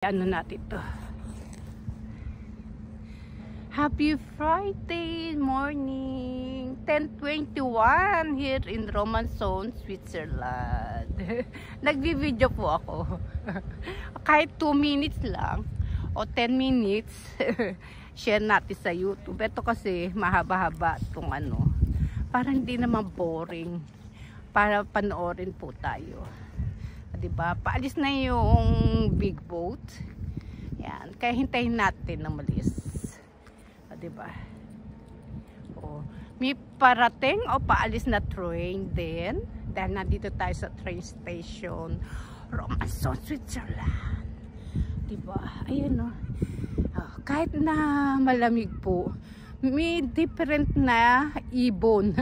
Ano natin to. Happy Friday morning, 10:21 here in Romanshon, Switzerland. Nagvi-video po ako. Kahit 2 minutes lang o 10 minutes share natin sa YouTube. Ito kasi mahaba-haba itong ano, para hindi naman boring, para panoorin po tayo. Diba? Paalis na yung big boat. Yan. Kaya hintayin natin na malis. Diba? O, may parating o paalis na train din. Dahil nandito tayo sa train station. Romanshon, Switzerland. Diba? Ayan o. Kahit na malamig po, may different na ibon.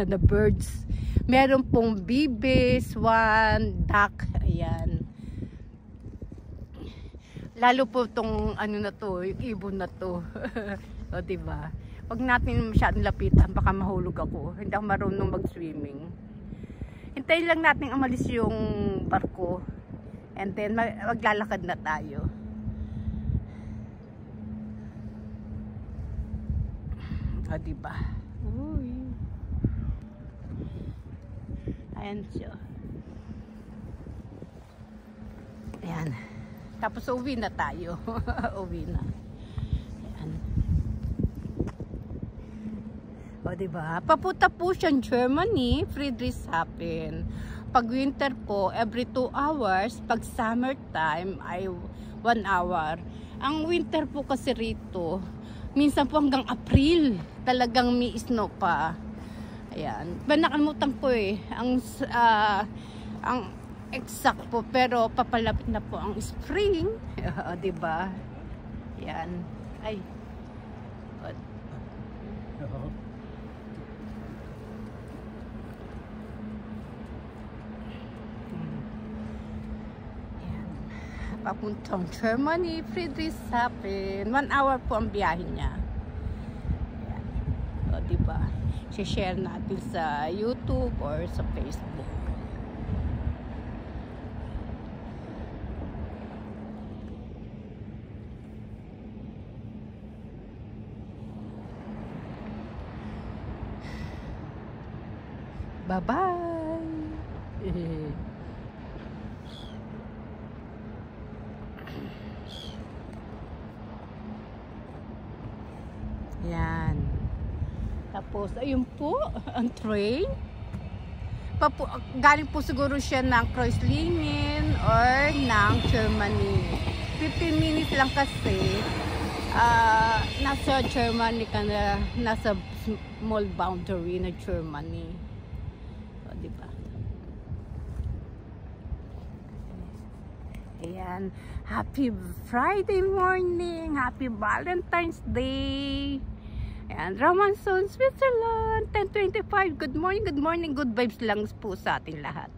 The birds. Meron pong bibis, swan, duck, ayan. Lalo po itong ano na to, yung ibon na to. O diba? Huwag natin masyadong lapitan, baka mahulog ako. Hindi ako marunong mag-swimming. Hintayin lang natin umalis yung barko. And then maglalakad na tayo. O diba? Uy. Ayan siya. Ayan. Tapos uwi na tayo. Uwi na. Ayan. O diba? Papunta po siya Germany, Friedrichshafen. Pag winter po, every 2 hours. Pag summer time ay 1 hour. Ang winter po kasi rito, minsan po hanggang April. Talagang may snow pa. Ayan. Nakalimutan ko eh. Ang exact po. Pero papalapit na po ang spring. Diba? Ayan. Ay. Ayan. Papuntang Germany, Friedrichshafen. 1 hour po ang biyahe niya. Ayan. O diba? share natin sa YouTube or sa Facebook. Bye-bye! Yan. Tapos, ayun po, ang train. Galing po siguro siya ng Kreuzlingen or ng Germany. 15 minutes lang kasi. Nasa Germany ka na, nasa small boundary na Germany. O, diba? Ayan. Happy Friday morning. Happy Valentine's Day. Ayan, Romanshon, Switzerland, 10:25. Good morning, good morning. Good vibes lang po sa ating lahat.